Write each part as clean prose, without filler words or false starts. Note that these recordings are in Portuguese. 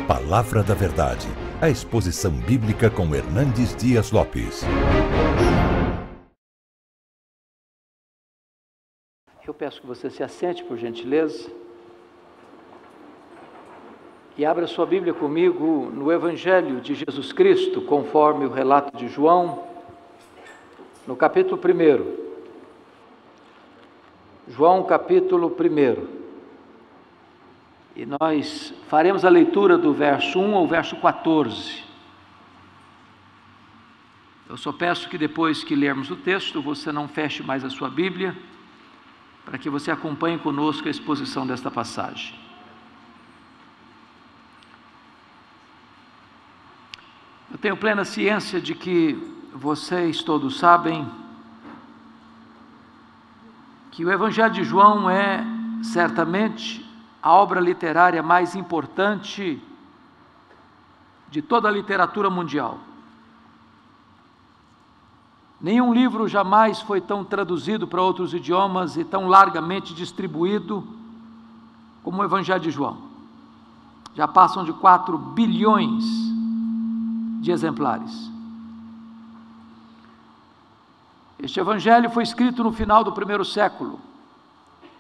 Palavra da Verdade, a exposição bíblica com Hernandes Dias Lopes. Eu peço que você se assente, por gentileza, e abra sua Bíblia comigo no Evangelho de Jesus Cristo, conforme o relato de João, no capítulo 1. João, capítulo 1. E nós faremos a leitura do verso 1 ao verso 14. Eu só peço que depois que lermos o texto, você não feche mais a sua Bíblia, para que você acompanhe conosco a exposição desta passagem. Eu tenho plena ciência de que vocês todos sabem que o Evangelho de João é, certamente, a obra literária mais importante de toda a literatura mundial. Nenhum livro jamais foi tão traduzido para outros idiomas e tão largamente distribuído como o Evangelho de João. Já passam de 4 bilhões de exemplares. Este Evangelho foi escrito no final do 1º século,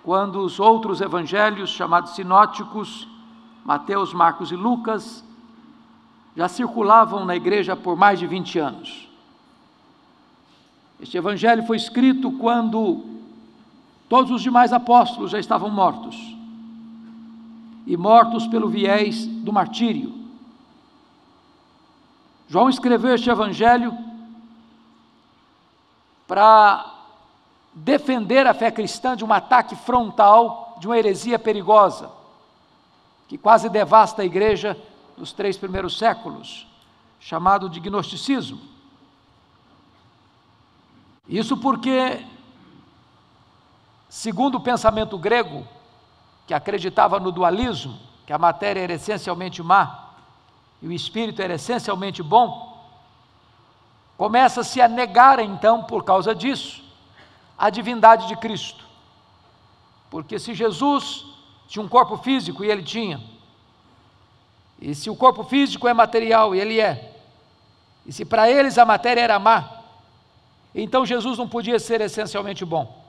quando os outros evangelhos, chamados sinóticos, Mateus, Marcos e Lucas, já circulavam na igreja por mais de 20 anos. Este evangelho foi escrito quando todos os demais apóstolos já estavam mortos, e mortos pelo viés do martírio. João escreveu este evangelho para defender a fé cristã de um ataque frontal, de uma heresia perigosa, que quase devasta a igreja dos 3 primeiros séculos, chamado de gnosticismo. Isso porque, segundo o pensamento grego, que acreditava no dualismo, que a matéria era essencialmente má e o espírito era essencialmente bom, começa-se a negar então, por causa disso, a divindade de Cristo. Porque se Jesus tinha um corpo físico, e ele tinha, e se o corpo físico é material, e ele é, e se para eles a matéria era má, então Jesus não podia ser essencialmente bom.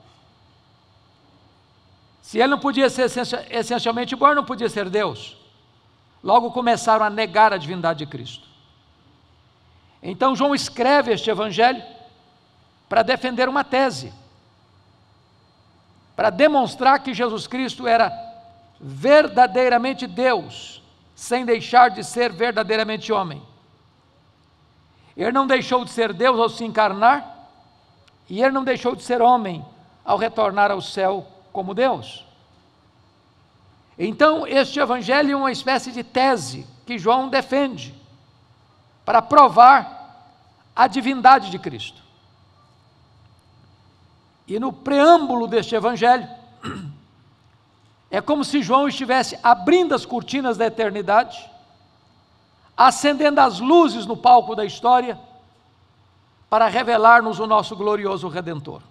Se ele não podia ser essencialmente bom, ele não podia ser Deus. Logo começaram a negar a divindade de Cristo. Então João escreve este evangelho para defender uma tese, para demonstrar que Jesus Cristo era verdadeiramente Deus, sem deixar de ser verdadeiramente homem. Ele não deixou de ser Deus ao se encarnar, e ele não deixou de ser homem ao retornar ao céu como Deus. Então, este evangelho é uma espécie de tese que João defende, para provar a divindade de Cristo. E no preâmbulo deste evangelho, é como se João estivesse abrindo as cortinas da eternidade, acendendo as luzes no palco da história, para revelar-nos o nosso glorioso Redentor.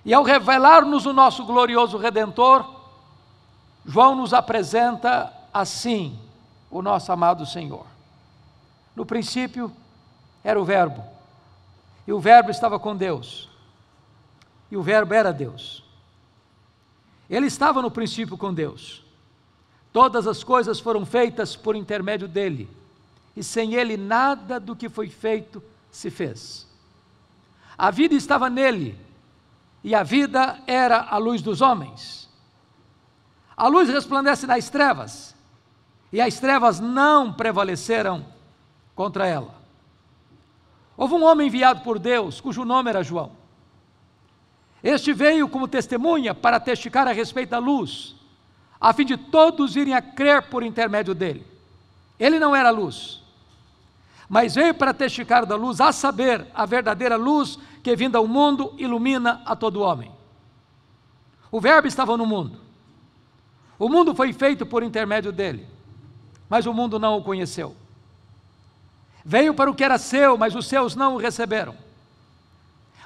E ao revelar-nos o nosso glorioso Redentor, João nos apresenta assim o nosso amado Senhor. No princípio era o Verbo, e o Verbo estava com Deus, e o Verbo era Deus. Ele estava no princípio com Deus. Todas as coisas foram feitas por intermédio dele, e sem ele nada do que foi feito se fez. A vida estava nele, e a vida era a luz dos homens. A luz resplandece nas trevas, e as trevas não prevaleceram contra ela. Houve um homem enviado por Deus, cujo nome era João. Este veio como testemunha para testificar a respeito da luz, a fim de todos irem a crer por intermédio dele. Ele não era luz, mas veio para testificar da luz, a saber, a verdadeira luz que, vinda ao mundo, ilumina a todo homem. O Verbo estava no mundo. O mundo foi feito por intermédio dele, mas o mundo não o conheceu. Veio para o que era seu, mas os seus não o receberam.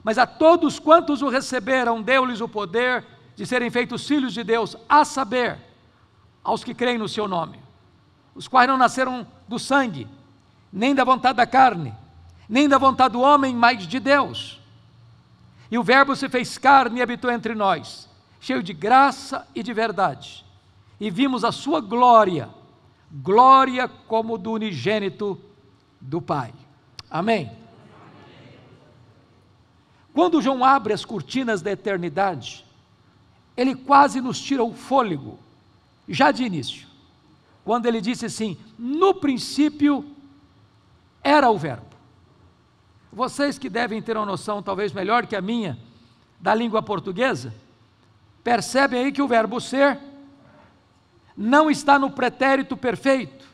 Mas a todos quantos o receberam, deu-lhes o poder de serem feitos filhos de Deus, a saber, aos que creem no seu nome. os quais não nasceram do sangue, nem da vontade da carne, nem da vontade do homem, mas de Deus. E o Verbo se fez carne e habitou entre nós, cheio de graça e de verdade. E vimos a sua glória, glória como do unigênito do Pai. Amém? Quando João abre as cortinas da eternidade, ele quase nos tira o fôlego, já de início, quando ele disse assim: no princípio era o Verbo. Vocês que devem ter uma noção talvez melhor que a minha, da língua portuguesa, percebem aí que o verbo ser não está no pretérito perfeito.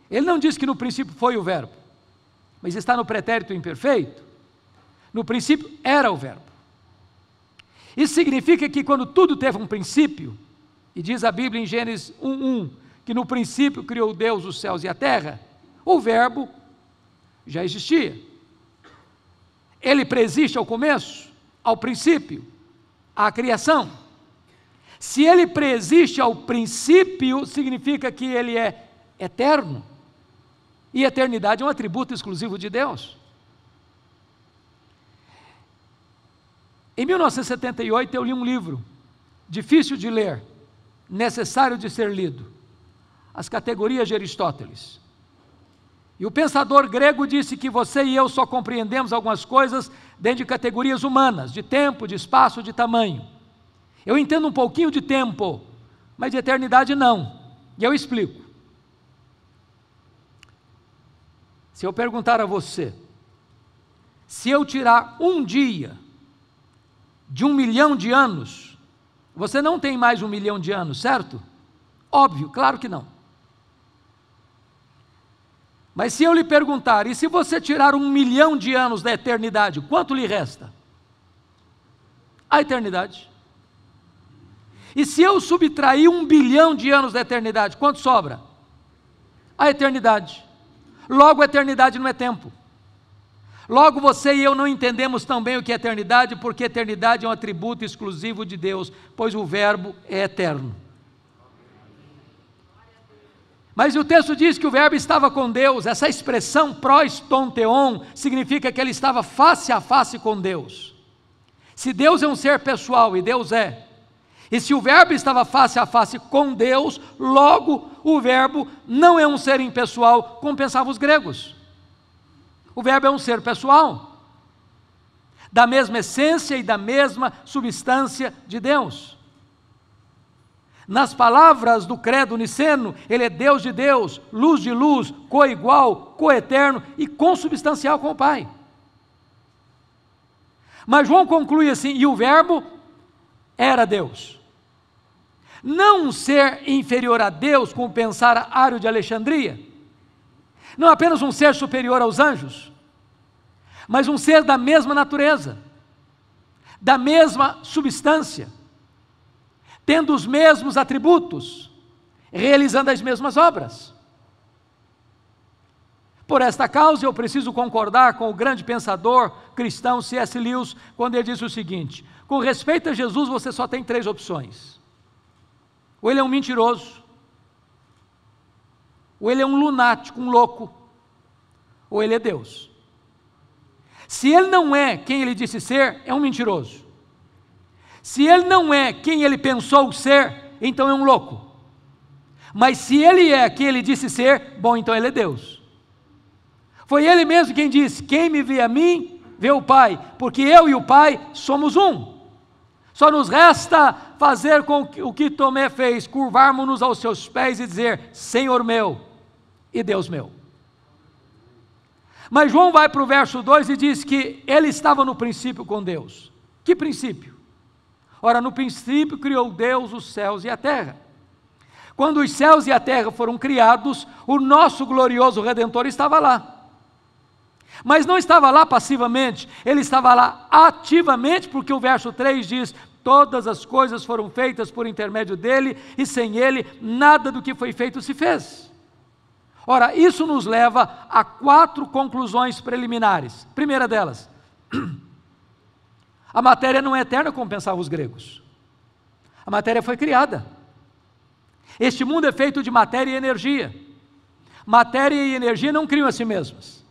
Ele não diz que no princípio foi o verbo, mas está no pretérito imperfeito. No princípio era o verbo. Isso significa que quando tudo teve um princípio, e diz a Bíblia em Gênesis 1:1, que no princípio criou Deus os céus e a terra, o verbo já existia. Ele preexiste ao começo, ao princípio, à criação. Se ele preexiste ao princípio, significa que ele é eterno. E eternidade é um atributo exclusivo de Deus. Em 1978 eu li um livro, difícil de ler, necessário de ser lido, As Categorias de Aristóteles. E o pensador grego disse que você e eu só compreendemos algumas coisas dentro de categorias humanas, de tempo, de espaço, de tamanho. Eu entendo um pouquinho de tempo, mas de eternidade não. E eu explico. Se eu perguntar a você, se eu tirar um dia de 1 milhão de anos, você não tem mais 1 milhão de anos, certo? Óbvio, claro que não. Mas se eu lhe perguntar, e se você tirar 1 milhão de anos da eternidade, quanto lhe resta? A eternidade. E se eu subtrair 1 bilhão de anos da eternidade, quanto sobra? A eternidade. Logo, a eternidade não é tempo. Logo, você e eu não entendemos tão bem o que é eternidade, porque eternidade é um atributo exclusivo de Deus, pois o Verbo é eterno. Mas o texto diz que o Verbo estava com Deus. Essa expressão pros ton theon significa que ele estava face a face com Deus. Se Deus é um ser pessoal, e Deus é, e se o Verbo estava face a face com Deus, logo o Verbo não é um ser impessoal, como pensavam os gregos. O Verbo é um ser pessoal, da mesma essência e da mesma substância de Deus. Nas palavras do credo niceno, ele é Deus de Deus, luz de luz, coigual, coeterno e consubstancial com o Pai. Mas João conclui assim: e o Verbo era Deus. Não um ser inferior a Deus, como pensara Ário de Alexandria, não apenas um ser superior aos anjos, mas um ser da mesma natureza, da mesma substância, tendo os mesmos atributos, realizando as mesmas obras. Por esta causa eu preciso concordar com o grande pensador cristão C.S. Lewis, quando ele diz o seguinte: com respeito a Jesus você só tem 3 opções. Ou ele é um mentiroso, ou ele é um lunático, um louco, ou ele é Deus. Se ele não é quem ele disse ser, é um mentiroso. Se ele não é quem ele pensou ser, então é um louco. Mas se ele é quem ele disse ser, bom, então ele é Deus. Foi ele mesmo quem disse: quem me vê a mim, vê o Pai, porque eu e o Pai somos um. Só nos resta fazer com o que Tomé fez, curvarmos-nos aos seus pés e dizer: Senhor meu e Deus meu. Mas João vai para o verso 2 e diz que ele estava no princípio com Deus. Que princípio? Ora, no princípio criou Deus os céus e a terra. Quando os céus e a terra foram criados, o nosso glorioso Redentor estava lá. Mas não estava lá passivamente, ele estava lá ativamente, porque o verso 3 diz: todas as coisas foram feitas por intermédio dele, e sem ele nada do que foi feito se fez. Ora, isso nos leva a 4 conclusões preliminares. Primeira delas: a matéria não é eterna como pensavam os gregos. A matéria foi criada. Este mundo é feito de matéria e energia. Matéria e energia não criam a si mesmas.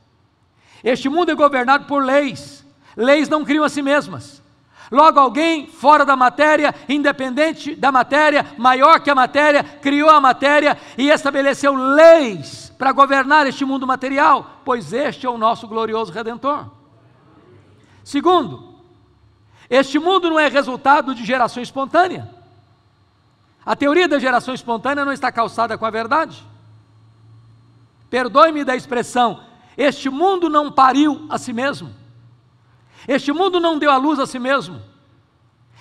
Este mundo é governado por leis. Leis não criam a si mesmas. Logo, alguém fora da matéria, independente da matéria, maior que a matéria, criou a matéria e estabeleceu leis para governar este mundo material, pois este é o nosso glorioso Redentor. Segundo, este mundo não é resultado de geração espontânea. A teoria da geração espontânea não está calçada com a verdade. Perdoe-me da expressão, este mundo não pariu a si mesmo. Este mundo não deu à luz a si mesmo.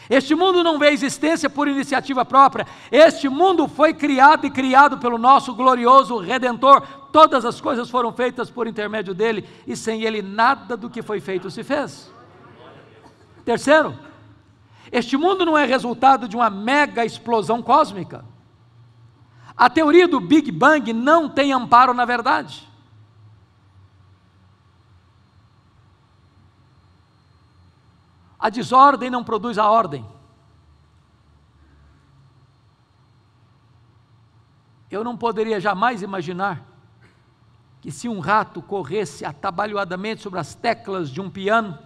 Este mundo não veio à existência por iniciativa própria. Este mundo foi criado e criado pelo nosso glorioso Redentor. Todas as coisas foram feitas por intermédio dele, e sem ele nada do que foi feito se fez. Terceiro, este mundo não é resultado de uma mega explosão cósmica. A teoria do Big Bang não tem amparo na verdade. A desordem não produz a ordem. Eu não poderia jamais imaginar que se um rato corresse atabalhoadamente sobre as teclas de um piano,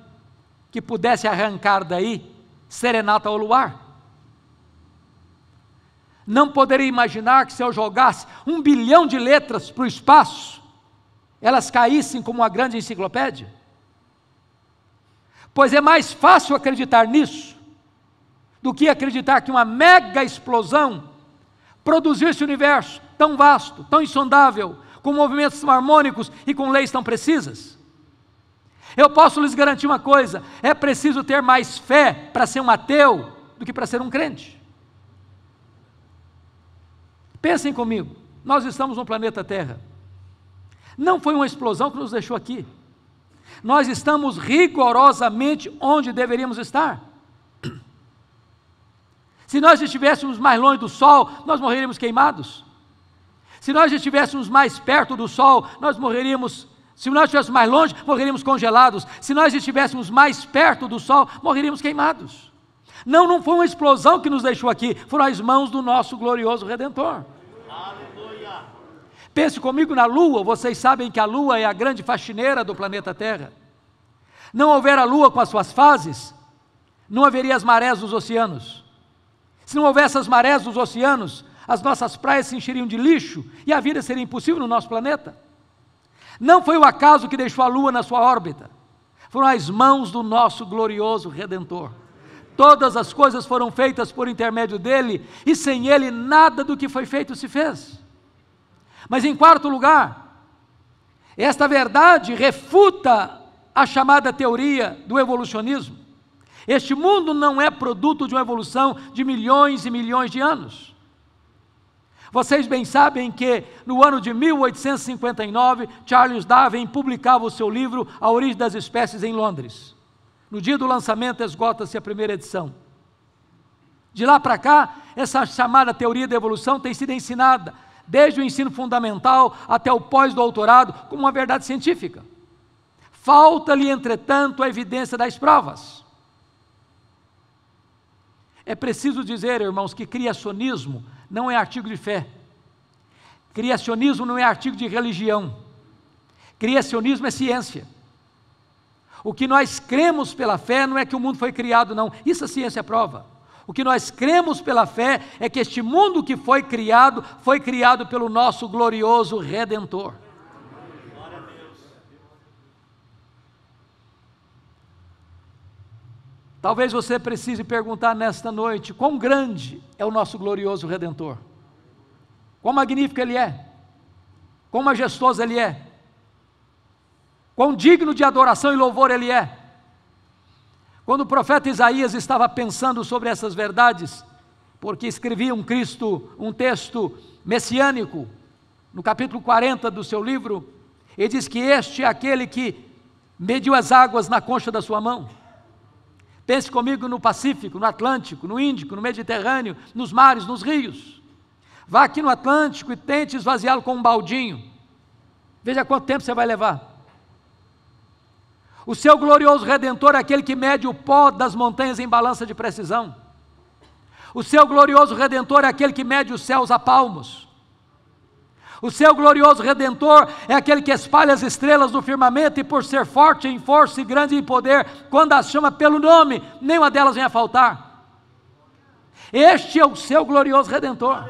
que pudesse arrancar daí serenata ao luar. Não poderia imaginar que se eu jogasse 1 bilhão de letras para o espaço, elas caíssem como uma grande enciclopédia. Pois é mais fácil acreditar nisso do que acreditar que uma mega explosão produziu esse universo tão vasto, tão insondável, com movimentos tão harmônicos e com leis tão precisas. Eu posso lhes garantir uma coisa: é preciso ter mais fé para ser um ateu do que para ser um crente. Pensem comigo, nós estamos no planeta Terra. Não foi uma explosão que nos deixou aqui. Nós estamos rigorosamente onde deveríamos estar. Se nós estivéssemos mais longe do Sol, nós morreríamos queimados. Se nós estivéssemos mais perto do Sol, nós morreríamos. Se nós estivéssemos mais longe, morreríamos congelados. Se nós estivéssemos mais perto do Sol, morreríamos queimados. Não foi uma explosão que nos deixou aqui, foram as mãos do nosso glorioso Redentor. Aleluia. Pense comigo na Lua. Vocês sabem que a Lua é a grande faxineira do planeta Terra. Não houver a Lua com as suas fases, não haveria as marés dos oceanos. Se não houvesse as marés dos oceanos, as nossas praias se encheriam de lixo e a vida seria impossível no nosso planeta. Não foi o acaso que deixou a Lua na sua órbita, foram as mãos do nosso glorioso Redentor. Todas as coisas foram feitas por intermédio dele, e sem ele nada do que foi feito se fez. Mas em quarto lugar, esta verdade refuta a chamada teoria do evolucionismo. Este mundo não é produto de uma evolução de milhões e milhões de anos. Vocês bem sabem que no ano de 1859, Charles Darwin publicava o seu livro A Origem das Espécies em Londres. No dia do lançamento esgota-se a primeira edição. De lá para cá, essa chamada teoria da evolução tem sido ensinada, desde o ensino fundamental até o pós-doutorado, como uma verdade científica. Falta-lhe, entretanto, a evidência das provas. É preciso dizer, irmãos, que criacionismo não é artigo de fé. Criacionismo não é artigo de religião. Criacionismo é ciência. O que nós cremos pela fé não é que o mundo foi criado, não. Isso a ciência prova. O que nós cremos pela fé é que este mundo que foi criado pelo nosso glorioso Redentor. Glória a Deus. Talvez você precise perguntar nesta noite: quão grande é o nosso glorioso Redentor? Quão magnífico Ele é? Quão majestoso Ele é? Quão digno de adoração e louvor Ele é? Quando o profeta Isaías estava pensando sobre essas verdades, porque escrevia um texto messiânico, no capítulo 40 do seu livro, ele diz que este é aquele que mediu as águas na concha da sua mão. Pense comigo no Pacífico, no Atlântico, no Índico, no Mediterrâneo, nos mares, nos rios. Vá aqui no Atlântico e tente esvaziá-lo com um baldinho. Veja quanto tempo você vai levar. O seu glorioso Redentor é aquele que mede o pó das montanhas em balança de precisão. O seu glorioso Redentor é aquele que mede os céus a palmos. O seu glorioso Redentor é aquele que espalha as estrelas no firmamento, e por ser forte em força e grande em poder, quando as chama pelo nome, nenhuma delas vem a faltar. Este é o seu glorioso Redentor.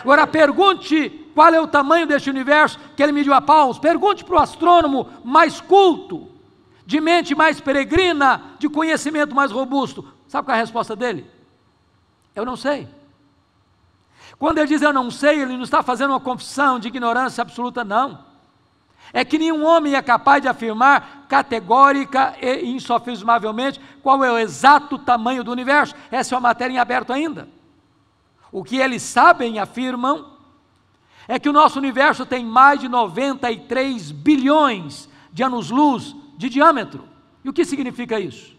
Agora pergunte qual é o tamanho deste universo que ele mediu a palmos. Pergunte para o astrônomo mais culto, de mente mais peregrina, de conhecimento mais robusto. Sabe qual é a resposta dele? Eu não sei. Quando ele diz eu não sei, ele não está fazendo uma confissão de ignorância absoluta, não. É que nenhum homem é capaz de afirmar categórica e insofismavelmente qual é o exato tamanho do universo. Essa é uma matéria em aberto ainda. O que eles sabem e afirmam é que o nosso universo tem mais de 93 bilhões de anos-luz de diâmetro. E o que significa isso?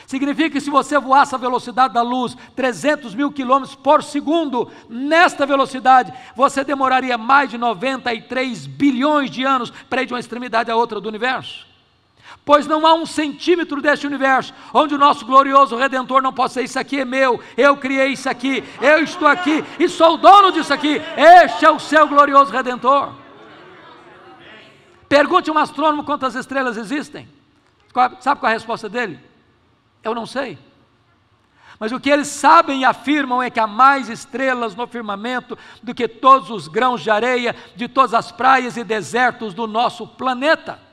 Significa que se você voasse a velocidade da luz, 300 mil quilômetros por segundo, nesta velocidade, você demoraria mais de 93 bilhões de anos para ir de uma extremidade à outra do universo. Pois não há um centímetro deste universo onde o nosso glorioso Redentor não possa dizer, isso aqui é meu, eu criei isso aqui, eu estou aqui e sou o dono disso aqui. Este é o seu glorioso Redentor. Pergunte a um astrônomo quantas estrelas existem. Sabe qual é a resposta dele? Eu não sei. Mas o que eles sabem e afirmam é que há mais estrelas no firmamento do que todos os grãos de areia de todas as praias e desertos do nosso planeta.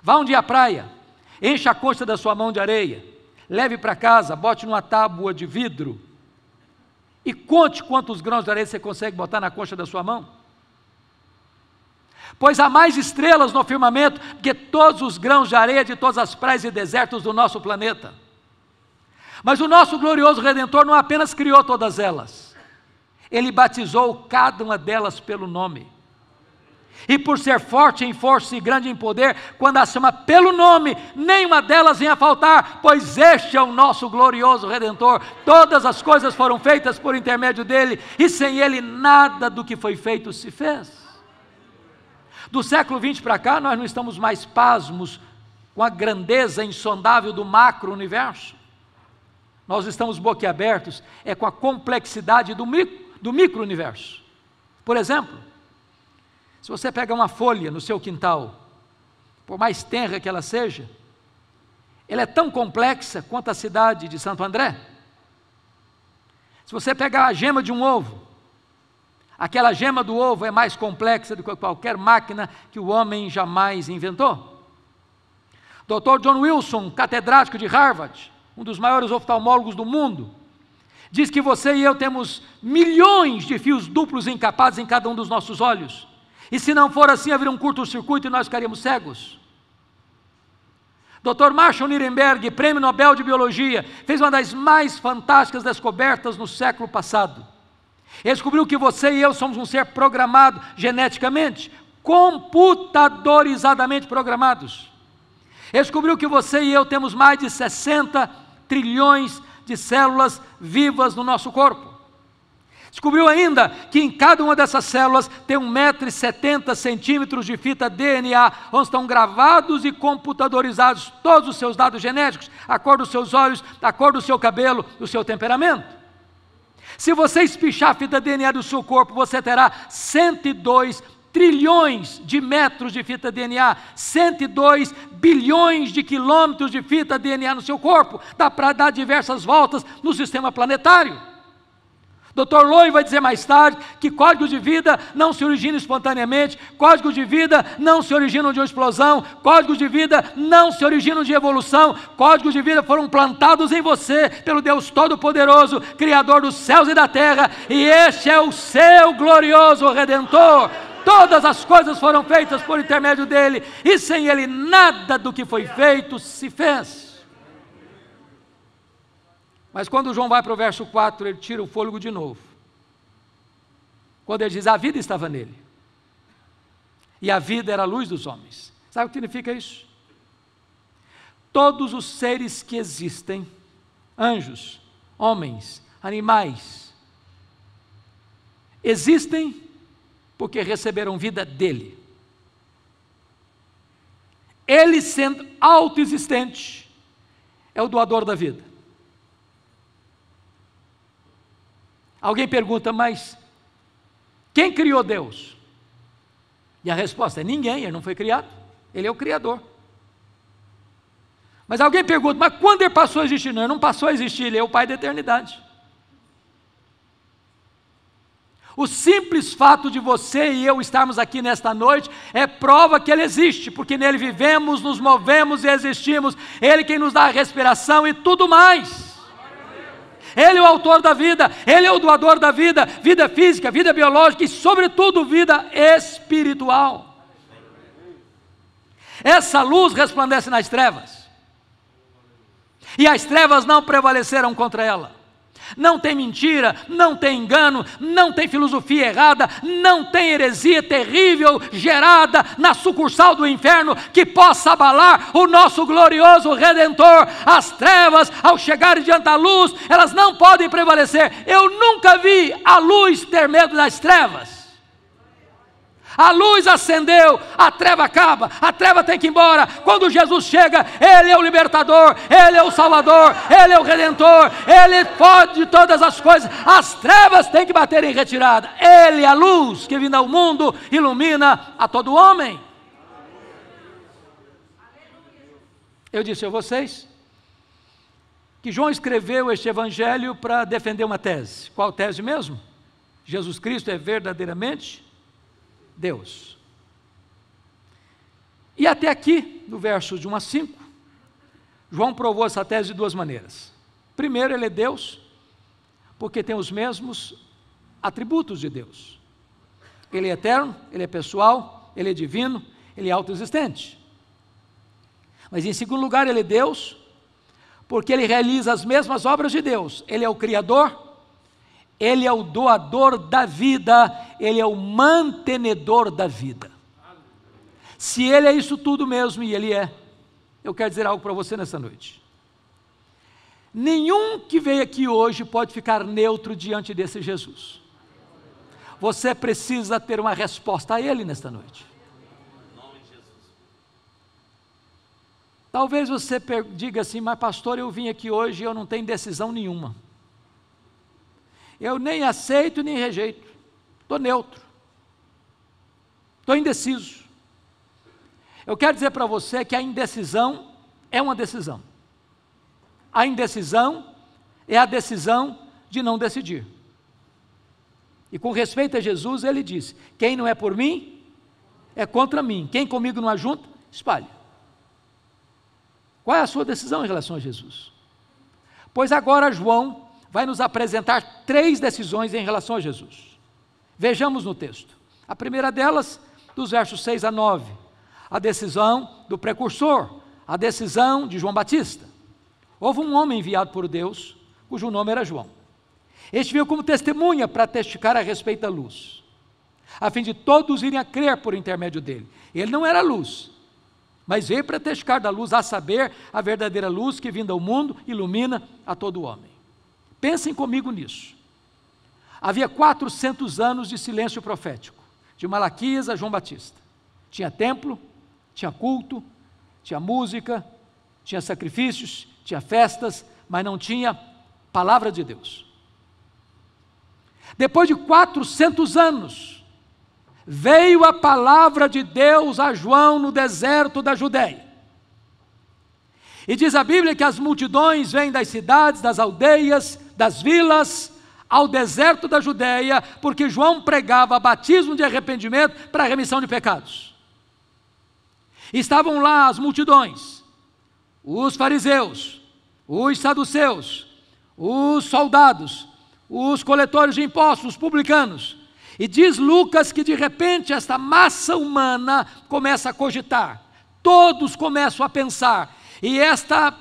Vá um dia à praia, encha a costa da sua mão de areia, leve para casa, bote numa tábua de vidro e conte quantos grãos de areia você consegue botar na costa da sua mão. Pois há mais estrelas no firmamento do que todos os grãos de areia de todas as praias e desertos do nosso planeta. Mas o nosso glorioso Redentor não apenas criou todas elas, ele batizou cada uma delas pelo nome. E por ser forte em força e grande em poder, quando as chama pelo nome, nenhuma delas vem a faltar, pois este é o nosso glorioso Redentor. Todas as coisas foram feitas por intermédio dele, e sem ele nada do que foi feito se fez. Do século XX para cá, nós não estamos mais pasmos com a grandeza insondável do macro-universo. Nós estamos boquiabertos com a complexidade do micro-universo. Por exemplo, se você pega uma folha no seu quintal, por mais tenra que ela seja, ela é tão complexa quanto a cidade de Santo André. Se você pegar a gema de um ovo, aquela gema do ovo é mais complexa do que qualquer máquina que o homem jamais inventou. Dr. John Wilson, catedrático de Harvard, um dos maiores oftalmólogos do mundo, diz que você e eu temos milhões de fios duplos encapados em cada um dos nossos olhos. E se não for assim, haveria um curto-circuito e nós ficaríamos cegos. Dr. Marshall Nirenberg, prêmio Nobel de Biologia, fez uma das mais fantásticas descobertas no século passado. Ele descobriu que você e eu somos um ser programado geneticamente, computadorizadamente programados. Ele descobriu que você e eu temos mais de 60 trilhões de células vivas no nosso corpo. Descobriu ainda que em cada uma dessas células tem 1,70 m de fita DNA, onde estão gravados e computadorizados todos os seus dados genéticos, a cor dos seus olhos, a cor do seu cabelo, o seu temperamento. Se você espichar a fita DNA do seu corpo, você terá 102 trilhões de metros de fita DNA, 102 bilhões de quilômetros de fita DNA no seu corpo. Dá para dar diversas voltas no sistema planetário. Dr. Lowe vai dizer mais tarde que códigos de vida não se originam espontaneamente, códigos de vida não se originam de uma explosão, códigos de vida não se originam de evolução, códigos de vida foram plantados em você pelo Deus Todo-Poderoso, Criador dos céus e da terra, e este é o seu glorioso Redentor. Todas as coisas foram feitas por intermédio dele, e sem ele nada do que foi feito se fez. Mas quando João vai para o verso 4, ele tira o fôlego de novo. Quando ele diz, a vida estava nele. E a vida era a luz dos homens. Sabe o que significa isso? Todos os seres que existem, anjos, homens, animais, existem porque receberam vida dele. Ele, sendo autoexistente, é o doador da vida. Alguém pergunta, mas quem criou Deus? E a resposta é ninguém, ele não foi criado, ele é o Criador. Mas alguém pergunta, mas quando ele passou a existir? Não, ele não passou a existir, ele é o Pai da eternidade. O simples fato de você e eu estarmos aqui nesta noite é prova que Ele existe, porque nele vivemos, nos movemos e existimos. Ele quem nos dá a respiração e tudo mais. Ele é o autor da vida, Ele é o doador da vida, vida física, vida biológica e sobretudo vida espiritual. Essa luz resplandece nas trevas, e as trevas não prevaleceram contra ela. Não tem mentira, não tem engano, não tem filosofia errada, não tem heresia terrível gerada na sucursal do inferno que possa abalar o nosso glorioso Redentor. As trevas, ao chegarem diante da luz, elas não podem prevalecer. Eu nunca vi a luz ter medo das trevas. A luz acendeu, a treva acaba, a treva tem que ir embora. Quando Jesus chega, Ele é o libertador, Ele é o salvador, Ele é o redentor, Ele pode de todas as coisas. As trevas têm que bater em retirada. Ele é a luz que vindo ao mundo ilumina a todo homem. Eu disse a vocês que João escreveu este evangelho para defender uma tese. Qual tese mesmo? Jesus Cristo é verdadeiramente Deus. E até aqui, no verso de 1 a 5, João provou essa tese de duas maneiras. Primeiro, Ele é Deus, porque tem os mesmos atributos de Deus. Ele é eterno, Ele é pessoal, Ele é divino, Ele é autoexistente. Mas em segundo lugar, Ele é Deus, porque Ele realiza as mesmas obras de Deus. Ele é o Criador, Ele é o doador da vida, Ele é o mantenedor da vida. Se Ele é isso tudo mesmo, e Ele é, eu quero dizer algo para você nessa noite. Nenhum que veio aqui hoje pode ficar neutro diante desse Jesus. Você precisa ter uma resposta a Ele nesta noite. Talvez você diga assim, mas pastor, eu vim aqui hoje e eu não tenho decisão nenhuma. Eu nem aceito nem rejeito, estou neutro, estou indeciso. Eu quero dizer para você que a indecisão é uma decisão. A indecisão é a decisão de não decidir. E com respeito a Jesus, Ele disse, quem não é por mim, é contra mim. Quem comigo não ajunta, espalha. Qual é a sua decisão em relação a Jesus? Pois agora João vai nos apresentar 3 decisões em relação a Jesus. Vejamos no texto. A primeira delas, dos versos 6 a 9, a decisão do precursor, a decisão de João Batista. Houve um homem enviado por Deus, cujo nome era João. Este veio como testemunha para testificar a respeito da luz, a fim de todos irem a crer por intermédio dele. Ele não era luz, mas veio para testificar da luz, a saber, a verdadeira luz que vinda ao mundo ilumina a todo homem. Pensem comigo nisso. Havia 400 anos de silêncio profético, de Malaquias a João Batista. Tinha templo, tinha culto, tinha música, tinha sacrifícios, tinha festas, mas não tinha palavra de Deus. Depois de 400 anos, veio a palavra de Deus a João no deserto da Judéia. E diz a Bíblia que as multidões vêm das cidades, das aldeias, das vilas, ao deserto da Judéia, porque João pregava batismo de arrependimento para a remissão de pecados. Estavam lá as multidões, os fariseus, os saduceus, os soldados, os coletores de impostos, os publicanos. E diz Lucas que de repente esta massa humana começa a cogitar, todos começam a pensar, e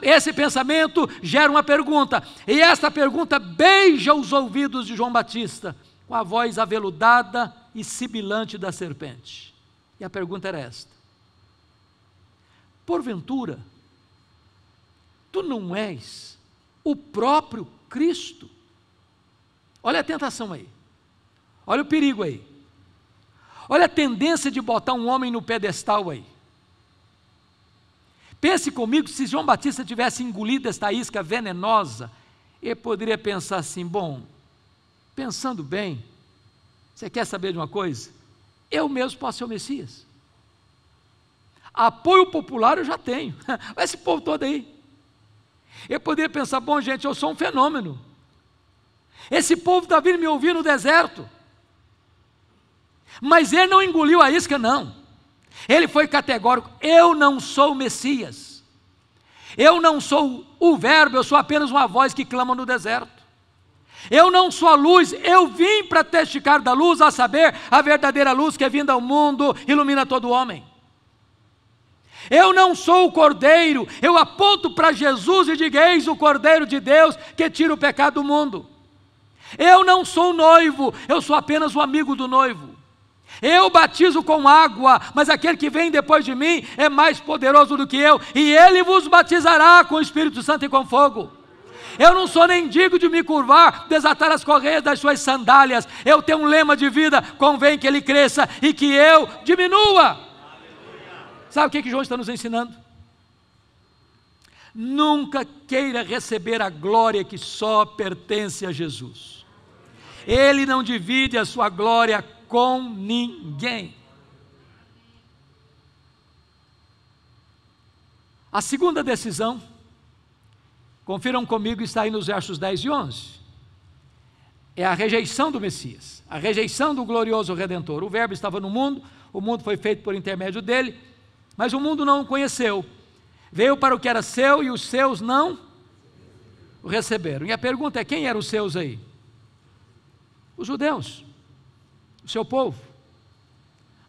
esse pensamento gera uma pergunta, e esta pergunta beija os ouvidos de João Batista, com a voz aveludada e sibilante da serpente. E a pergunta era esta: porventura, tu não és o próprio Cristo? Olha a tentação aí, olha o perigo aí, olha a tendência de botar um homem no pedestal aí. Pense comigo, se João Batista tivesse engolido esta isca venenosa, ele poderia pensar assim, bom, pensando bem, você quer saber de uma coisa? Eu mesmo posso ser o Messias. Apoio popular eu já tenho. Esse povo todo aí. Eu poderia pensar, bom gente, eu sou um fenômeno. Esse povo está vindo me ouvir no deserto. Mas ele não engoliu a isca, não. Ele foi categórico, eu não sou o Messias. Eu não sou o verbo, eu sou apenas uma voz que clama no deserto. Eu não sou a luz, eu vim para testificar da luz, a saber, a verdadeira luz que é vinda ao mundo, ilumina todo homem. Eu não sou o cordeiro, eu aponto para Jesus e digo, eis o cordeiro de Deus que tira o pecado do mundo. Eu não sou o noivo, eu sou apenas o amigo do noivo. Eu batizo com água, mas aquele que vem depois de mim é mais poderoso do que eu, e ele vos batizará com o Espírito Santo e com fogo. Eu não sou nem digno de me curvar, desatar as correias das suas sandálias. Eu tenho um lema de vida, convém que ele cresça e que eu diminua. Sabe o que João está nos ensinando? Nunca queira receber a glória que só pertence a Jesus. Ele não divide a sua glória com ninguém. A segunda decisão, confiram comigo, está aí nos versos 10 e 11. É a rejeição do Messias, a rejeição do glorioso Redentor. O verbo estava no mundo, o mundo foi feito por intermédio dele, mas o mundo não o conheceu. Veio para o que era seu e os seus não o receberam. E a pergunta é, quem eram os seus aí? Os judeus, o seu povo,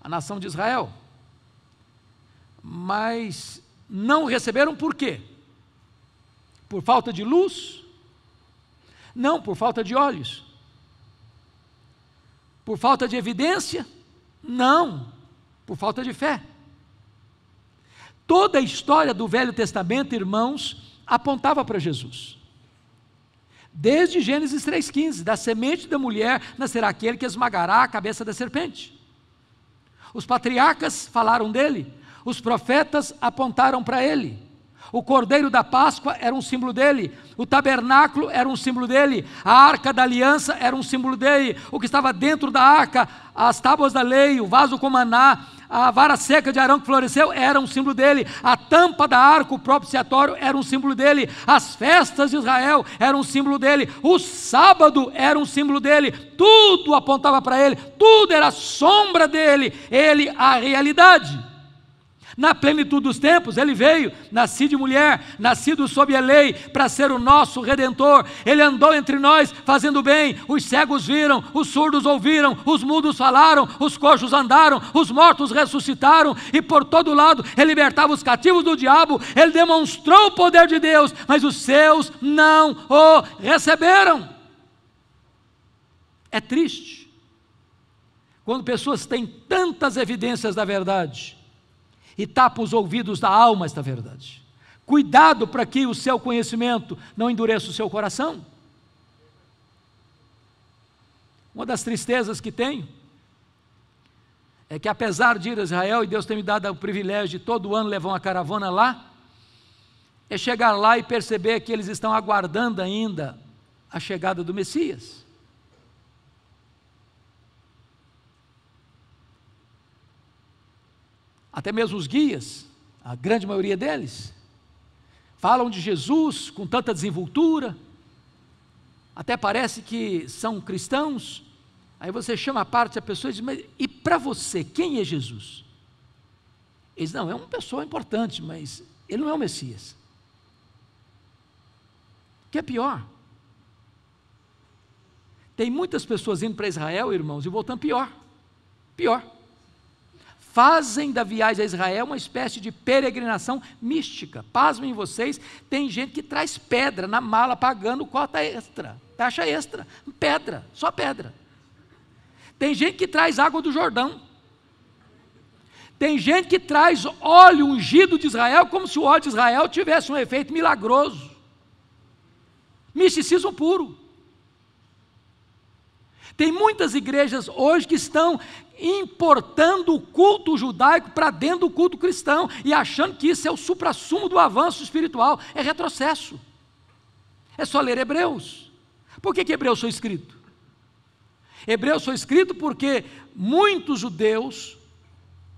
a nação de Israel. Mas não o receberam por quê? Por falta de luz? Não, por falta de olhos. Por falta de evidência? Não, por falta de fé. Toda a história do Velho Testamento, irmãos, apontava para Jesus. Desde Gênesis 3,15, da semente da mulher nascerá aquele que esmagará a cabeça da serpente. Os patriarcas falaram dele, os profetas apontaram para ele. O cordeiro da Páscoa era um símbolo dele, o tabernáculo era um símbolo dele, a arca da aliança era um símbolo dele, o que estava dentro da arca, as tábuas da lei, o vaso com maná, a vara seca de Arão que floresceu, era um símbolo dele, a tampa da arca, o propiciatório, era um símbolo dele, as festas de Israel eram um símbolo dele, o sábado era um símbolo dele, tudo apontava para ele, tudo era sombra dele, ele a realidade. Na plenitude dos tempos, ele veio, nascido de mulher, nascido sob a lei, para ser o nosso Redentor. Ele andou entre nós, fazendo bem, os cegos viram, os surdos ouviram, os mudos falaram, os coxos andaram, os mortos ressuscitaram, e por todo lado, ele libertava os cativos do diabo, ele demonstrou o poder de Deus, mas os seus não o receberam. É triste, quando pessoas têm tantas evidências da verdade, e tapa os ouvidos da alma esta verdade. Cuidado para que o seu conhecimento não endureça o seu coração. Uma das tristezas que tenho é que, apesar de ir a Israel, e Deus tem me dado o privilégio de todo ano levar uma caravana lá, é chegar lá e perceber que eles estão aguardando ainda a chegada do Messias. Até mesmo os guias, a grande maioria deles, falam de Jesus com tanta desenvoltura, até parece que são cristãos. Aí você chama a parte da pessoa e diz, mas e para você, quem é Jesus? Eles, não, é uma pessoa importante, mas ele não é o Messias. O que é pior? Tem muitas pessoas indo para Israel, irmãos, e voltando pior. Fazem da viagem a Israel uma espécie de peregrinação mística. Pasmem vocês, tem gente que traz pedra na mala pagando cota extra, taxa extra, pedra, só pedra. Tem gente que traz água do Jordão. Tem gente que traz óleo ungido de Israel, como se o óleo de Israel tivesse um efeito milagroso. Misticismo puro. Tem muitas igrejas hoje que estão importando o culto judaico para dentro do culto cristão e achando que isso é o suprassumo do avanço espiritual. É retrocesso. É só ler Hebreus. Por que Hebreus foi escrito? Hebreus foi escrito porque muitos judeus,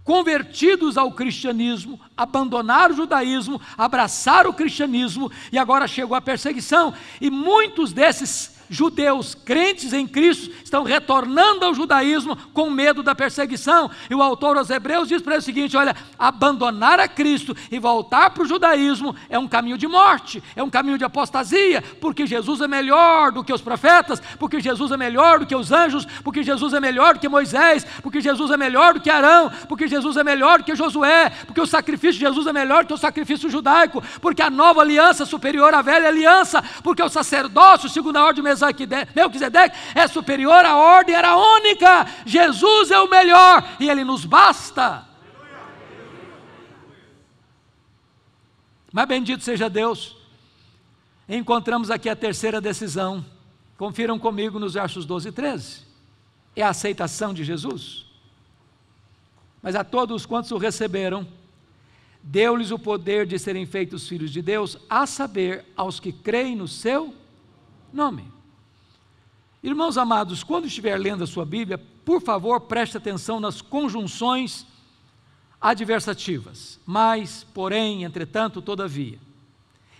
convertidos ao cristianismo, abandonaram o judaísmo, abraçaram o cristianismo, e agora chegou a perseguição, e muitos desses judeus crentes em Cristo estão retornando ao judaísmo com medo da perseguição, e o autor aos Hebreus diz para ele o seguinte: olha, abandonar a Cristo e voltar para o judaísmo é um caminho de morte, é um caminho de apostasia, porque Jesus é melhor do que os profetas, porque Jesus é melhor do que os anjos, porque Jesus é melhor do que Moisés, porque Jesus é melhor do que Arão, porque Jesus é melhor do que Josué, porque o sacrifício de Jesus é melhor do que o sacrifício judaico, porque a nova aliança é superior à velha aliança, porque o sacerdócio segundo a ordem de Melquisedeque é superior à ordem araônica. Jesus é o melhor e Ele nos basta. Mas bendito seja Deus, encontramos aqui a terceira decisão. Confiram comigo nos versos 12 e 13. É a aceitação de Jesus. Mas a todos quantos o receberam, deu-lhes o poder de serem feitos filhos de Deus, a saber, aos que creem no seu nome. Irmãos amados, quando estiver lendo a sua Bíblia, por favor, preste atenção nas conjunções adversativas. Mas, porém, entretanto, todavia.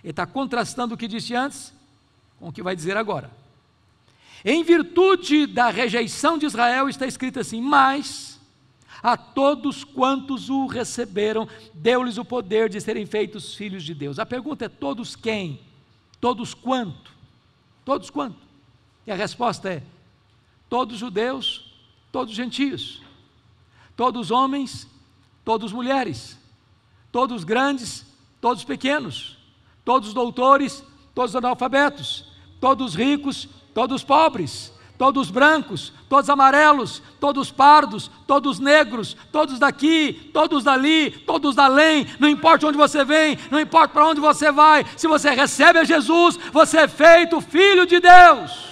Ele está contrastando o que disse antes com o que vai dizer agora. Em virtude da rejeição de Israel, está escrito assim: mas a todos quantos o receberam, deu-lhes o poder de serem feitos filhos de Deus. A pergunta é: todos quem? Todos quanto? Todos quanto? E a resposta é: todos judeus, todos gentios, todos homens, todos mulheres, todos grandes, todos pequenos, todos doutores, todos analfabetos, todos ricos, todos pobres, todos brancos, todos amarelos, todos pardos, todos negros, todos daqui, todos dali, todos da além, não importa onde você vem, não importa para onde você vai, se você recebe a Jesus, você é feito filho de Deus.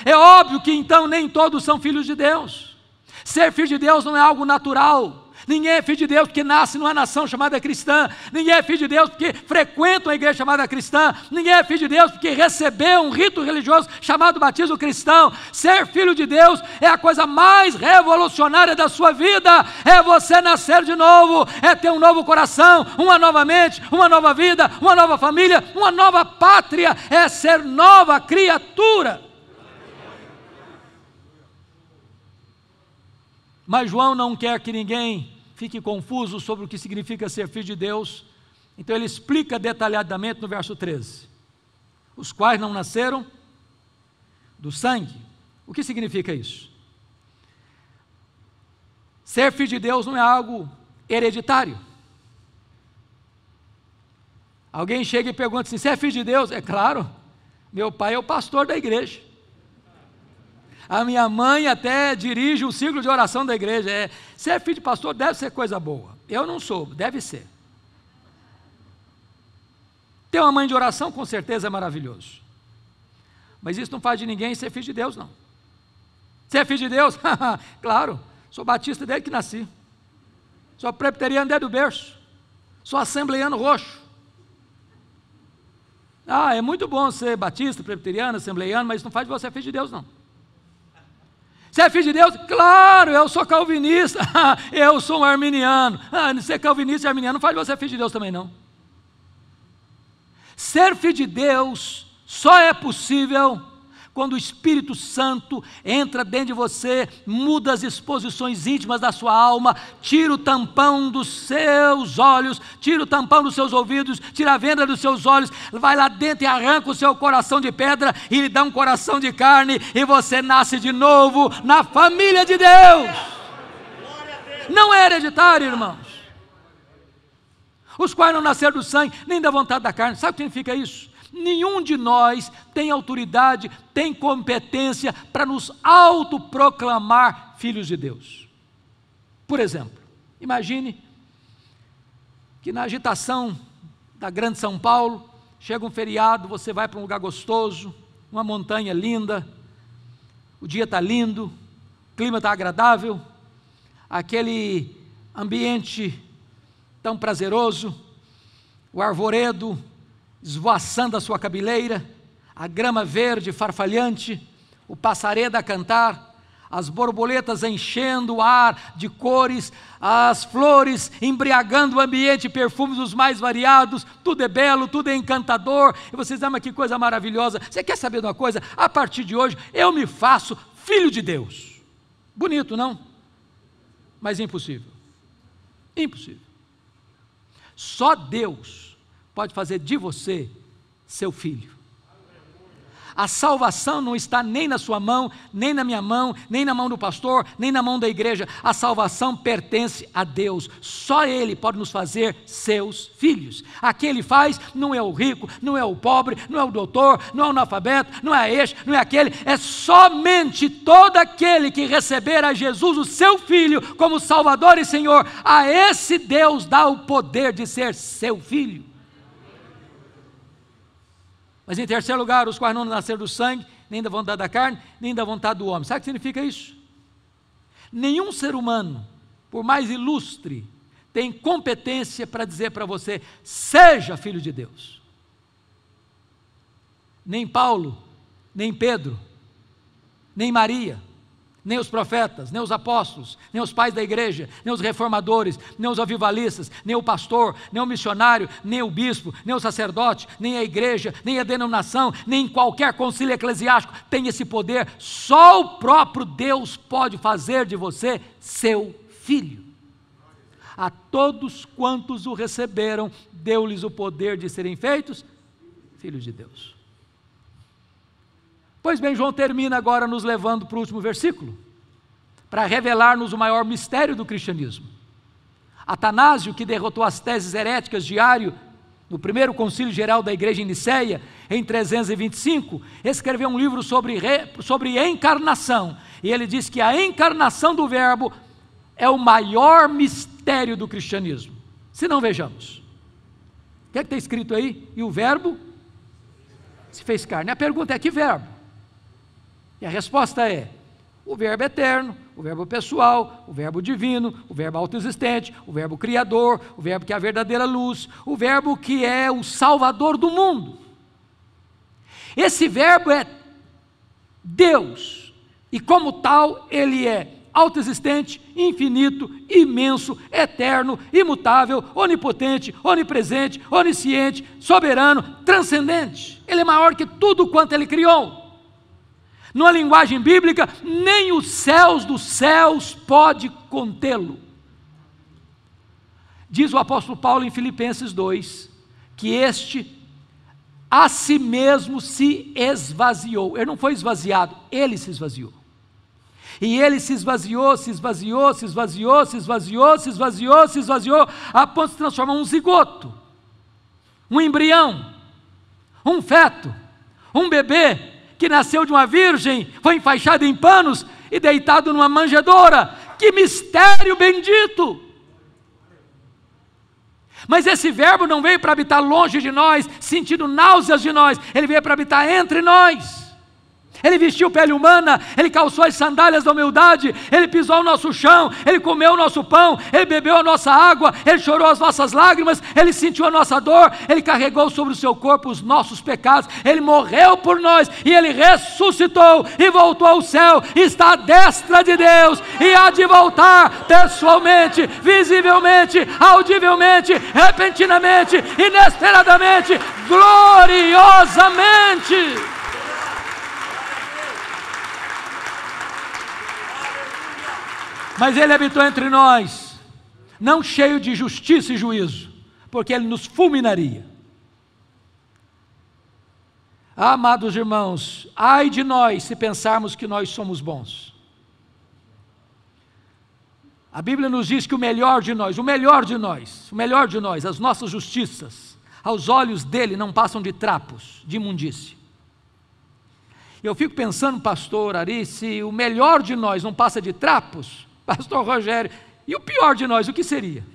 É óbvio que então nem todos são filhos de Deus. Ser filho de Deus não é algo natural. Ninguém é filho de Deus porque nasce numa nação chamada cristã. Ninguém é filho de Deus porque frequenta uma igreja chamada cristã. Ninguém é filho de Deus porque recebeu um rito religioso chamado batismo cristão. Ser filho de Deus é a coisa mais revolucionária da sua vida. É você nascer de novo, é ter um novo coração, uma nova mente, uma nova vida, uma nova família, uma nova pátria. É ser nova criatura. Mas João não quer que ninguém fique confuso sobre o que significa ser filho de Deus, então ele explica detalhadamente no verso 13: os quais não nasceram do sangue. O que significa isso? Ser filho de Deus não é algo hereditário. Alguém chega e pergunta assim: você é filho de Deus? É claro, meu pai é o pastor da igreja. A minha mãe até dirige o círculo de oração da igreja. Ser filho de pastor deve ser coisa boa. Eu não sou, deve ser. Ter uma mãe de oração com certeza é maravilhoso. Mas isso não faz de ninguém ser filho de Deus, não. Ser filho de Deus? Claro, sou batista desde que nasci. Sou presbiteriano desde o berço. Sou assembleiano roxo. É muito bom ser batista, presbiteriano, assembleiano, mas isso não faz de você filho de Deus, não. Você é filho de Deus? Claro, eu sou calvinista. Eu sou um arminiano. Ser calvinista e arminiano não faz de você filho de Deus também, não. Ser filho de Deus só é possível quando o Espírito Santo entra dentro de você, muda as disposições íntimas da sua alma, tira o tampão dos seus olhos, tira o tampão dos seus ouvidos, tira a venda dos seus olhos, vai lá dentro e arranca o seu coração de pedra e lhe dá um coração de carne, e você nasce de novo na família de Deus. Não é hereditário, irmãos. Os quais não nasceram do sangue, nem da vontade da carne. Sabe o que significa isso? Nenhum de nós tem autoridade, tem competência para nos autoproclamar filhos de Deus. Por exemplo, imagine que na agitação da grande São Paulo, chega um feriado, você vai para um lugar gostoso, uma montanha linda, o dia está lindo, o clima está agradável, aquele ambiente tão prazeroso, o arvoredo esvoaçando a sua cabeleira, a grama verde farfalhante, o passareda a cantar, as borboletas enchendo o ar de cores, as flores embriagando o ambiente, perfumes os mais variados, tudo é belo, tudo é encantador, e vocês amam, que coisa maravilhosa. Você quer saber de uma coisa? A partir de hoje eu me faço filho de Deus. Bonito, não? Mas impossível. Impossível. Só Deus pode fazer de você seu filho. A salvação não está nem na sua mão, nem na minha mão, nem na mão do pastor, nem na mão da igreja. A salvação pertence a Deus. Só Ele pode nos fazer seus filhos. A quem Ele faz não é o rico, não é o pobre, não é o doutor, não é o analfabeto, não é este, não é aquele. É somente todo aquele que receber a Jesus, o seu Filho, como Salvador e Senhor. A esse Deus dá o poder de ser seu filho. Mas em terceiro lugar, os quais não nasceram do sangue, nem da vontade da carne, nem da vontade do homem. Sabe o que significa isso? Nenhum ser humano, por mais ilustre, tem competência para dizer para você, seja filho de Deus. Nem Paulo, nem Pedro, nem Maria, nem os profetas, nem os apóstolos, nem os pais da igreja, nem os reformadores, nem os avivalistas, nem o pastor, nem o missionário, nem o bispo, nem o sacerdote, nem a igreja, nem a denominação, nem qualquer concílio eclesiástico tem esse poder. Só o próprio Deus pode fazer de você seu filho. A todos quantos o receberam, deu-lhes o poder de serem feitos filhos de Deus. Pois bem, João termina agora nos levando para o último versículo, para revelar-nos o maior mistério do cristianismo. Atanásio, que derrotou as teses heréticas de Ario, no primeiro concílio geral da igreja em Niceia, em 325, escreveu um livro sobre encarnação, e ele diz que a encarnação do verbo é o maior mistério do cristianismo. Se não, vejamos. O que é que está escrito aí? E o verbo se fez carne. A pergunta é, que verbo? E a resposta é, o verbo eterno, o verbo pessoal, o verbo divino, o verbo autoexistente, o verbo criador, o verbo que é a verdadeira luz, o verbo que é o salvador do mundo. Esse verbo é Deus, e como tal, ele é autoexistente, infinito, imenso, eterno, imutável, onipotente, onipresente, onisciente, soberano, transcendente. Ele é maior que tudo quanto ele criou. Numa linguagem bíblica, nem os céus dos céus pode contê-lo. Diz o apóstolo Paulo em Filipenses 2, que este a si mesmo se esvaziou. Ele não foi esvaziado, ele se esvaziou. E ele se esvaziou, se esvaziou, se esvaziou, se esvaziou, se esvaziou, se esvaziou, a ponto de se transformar um zigoto, um embrião, um feto, um bebê, que nasceu de uma virgem, foi enfaixado em panos e deitado numa manjedoura. Que mistério bendito! Mas esse verbo não veio para habitar longe de nós, sentindo náuseas de nós, ele veio para habitar entre nós. Ele vestiu pele humana, ele calçou as sandálias da humildade, ele pisou o nosso chão, ele comeu o nosso pão, ele bebeu a nossa água, ele chorou as nossas lágrimas, ele sentiu a nossa dor, ele carregou sobre o seu corpo os nossos pecados, ele morreu por nós e ele ressuscitou e voltou ao céu, está à destra de Deus e há de voltar pessoalmente, visivelmente, audivelmente, repentinamente, inesperadamente, gloriosamente. Mas ele habitou entre nós, não cheio de justiça e juízo, porque ele nos fulminaria. Amados irmãos, ai de nós se pensarmos que nós somos bons. A Bíblia nos diz que o melhor de nós, as nossas justiças, aos olhos dele não passam de trapos, de imundície. Eu fico pensando, pastor Ari, se o melhor de nós não passa de trapos, pastor Rogério, e o pior de nós, o que seria?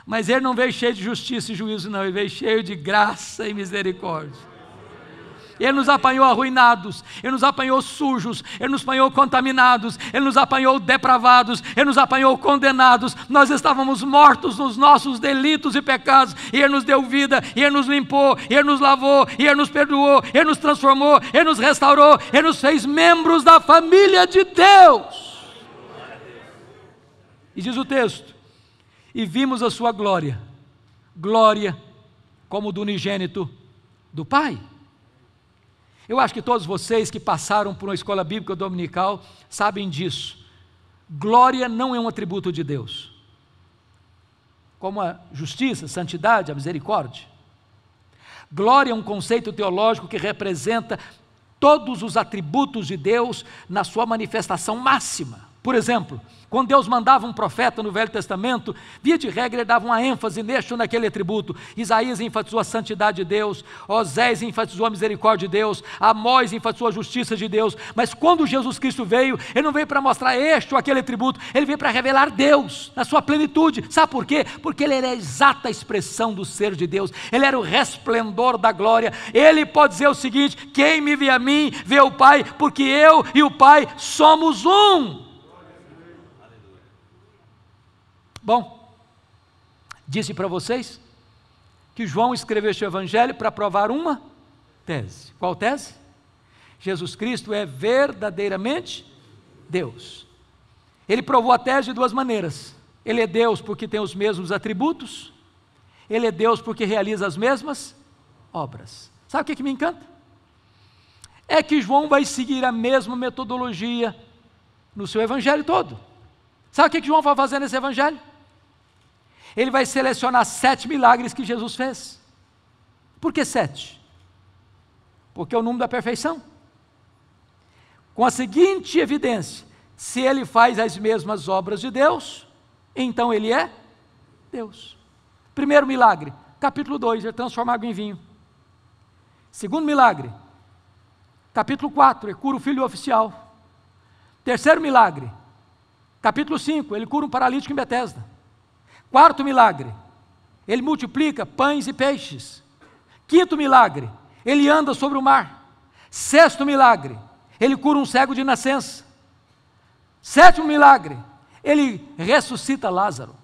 Mas ele não veio cheio de justiça e juízo não, ele veio cheio de graça e misericórdia. Ele nos apanhou arruinados, Ele nos apanhou sujos, Ele nos apanhou contaminados, Ele nos apanhou depravados, Ele nos apanhou condenados. Nós estávamos mortos nos nossos delitos e pecados, e Ele nos deu vida, e Ele nos limpou, e Ele nos lavou, e Ele nos perdoou, Ele nos transformou, Ele nos restaurou, Ele nos fez membros da família de Deus. E diz o texto: e vimos a sua glória, glória como do unigênito do Pai. Eu acho que todos vocês que passaram por uma escola bíblica dominical sabem disso. Glória não é um atributo de Deus, como a justiça, a santidade, a misericórdia. Glória é um conceito teológico que representa todos os atributos de Deus na sua manifestação máxima. Por exemplo, quando Deus mandava um profeta no Velho Testamento, via de regra ele dava uma ênfase neste ou naquele atributo. Isaías enfatizou a santidade de Deus, Osés enfatizou a misericórdia de Deus, Amós enfatizou a justiça de Deus. Mas quando Jesus Cristo veio, Ele não veio para mostrar este ou aquele atributo, Ele veio para revelar Deus na sua plenitude. Sabe por quê? Porque Ele era a exata expressão do ser de Deus, Ele era o resplendor da glória. Ele pode dizer o seguinte: quem me vê a mim, vê o Pai, porque eu e o Pai somos um. Bom, disse para vocês que João escreveu este evangelho para provar uma tese. Qual tese? Jesus Cristo é verdadeiramente Deus. Ele provou a tese de duas maneiras. Ele é Deus porque tem os mesmos atributos, Ele é Deus porque realiza as mesmas obras. Sabe o que me encanta? É que João vai seguir a mesma metodologia no seu evangelho todo. Sabe o que João vai fazer nesse evangelho? Ele vai selecionar 7 milagres que Jesus fez. Por que 7? Porque é o número da perfeição. Com a seguinte evidência: se Ele faz as mesmas obras de Deus, então Ele é Deus. Primeiro milagre, capítulo 2, Ele transforma água em vinho. Segundo milagre, capítulo 4, Ele cura o filho oficial. Terceiro milagre, capítulo 5, Ele cura um paralítico em Betesda. Quarto milagre, Ele multiplica pães e peixes. Quinto milagre, Ele anda sobre o mar. Sexto milagre, Ele cura um cego de nascença. Sétimo milagre, Ele ressuscita Lázaro.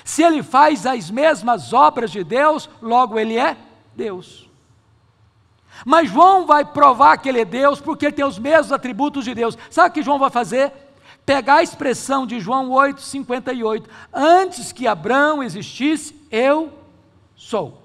Se Ele faz as mesmas obras de Deus, logo Ele é Deus. Mas João vai provar que Ele é Deus porque Ele tem os mesmos atributos de Deus. Sabe o que João vai fazer? Pegar a expressão de João 8,58, antes que Abraão existisse, eu sou.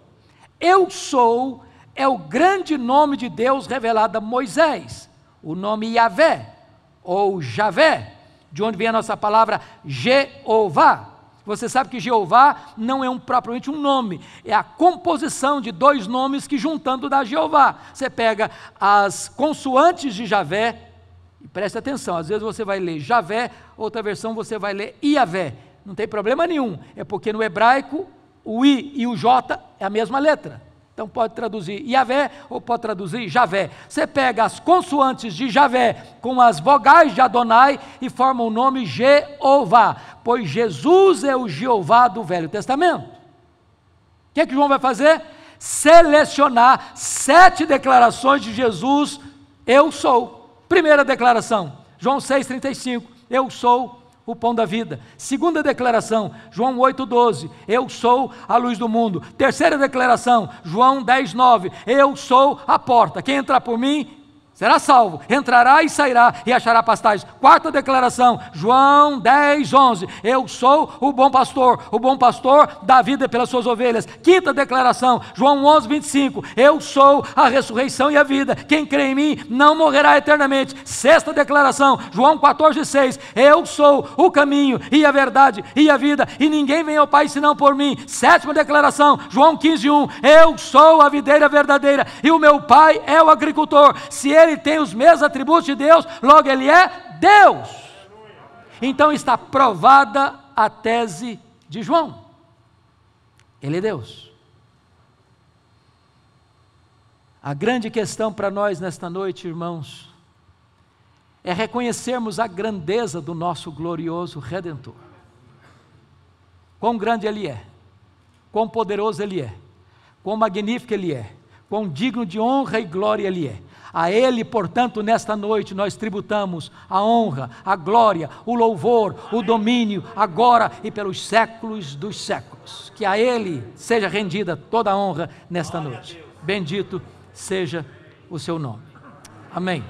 Eu sou é o grande nome de Deus revelado a Moisés, o nome Yahvé, ou Javé, de onde vem a nossa palavra Jeová. Você sabe que Jeová não é propriamente um nome, é a composição de dois nomes que juntando dá Jeová. Você pega as consoantes de Javé, e preste atenção, às vezes você vai ler Javé, outra versão você vai ler Iavé, não tem problema nenhum, é porque no hebraico o I e o J é a mesma letra, então pode traduzir Iavé ou pode traduzir Javé. Você pega as consoantes de Javé com as vogais de Adonai e forma o nome Jeová, pois Jesus é o Jeová do Velho Testamento. O que João vai fazer? Selecionar 7 declarações de Jesus, eu sou. Primeira declaração, João 6,35, eu sou o pão da vida. Segunda declaração, João 8,12, eu sou a luz do mundo. Terceira declaração, João 10,9, eu sou a porta, quem entrar por mim será salvo, entrará e sairá e achará pastagens. Quarta declaração, João 10,11, eu sou o bom pastor dá vida pelas suas ovelhas. Quinta declaração, João 11,25, eu sou a ressurreição e a vida, quem crê em mim não morrerá eternamente. Sexta declaração, João 14,6, eu sou o caminho e a verdade e a vida, e ninguém vem ao Pai senão por mim. Sétima declaração, João 15,1, eu sou a videira verdadeira e o meu Pai é o agricultor. Se Ele tem os mesmos atributos de Deus, logo Ele é Deus. Então está provada a tese de João. Ele é Deus. A grande questão para nós nesta noite, irmãos, é reconhecermos a grandeza do nosso glorioso Redentor. Quão grande Ele é, quão poderoso Ele é, quão magnífico Ele é, quão digno de honra e glória Ele é. A Ele, portanto, nesta noite nós tributamos a honra, a glória, o louvor, o domínio, agora e pelos séculos dos séculos. Que a Ele seja rendida toda a honra nesta noite. Bendito seja o seu nome. Amém.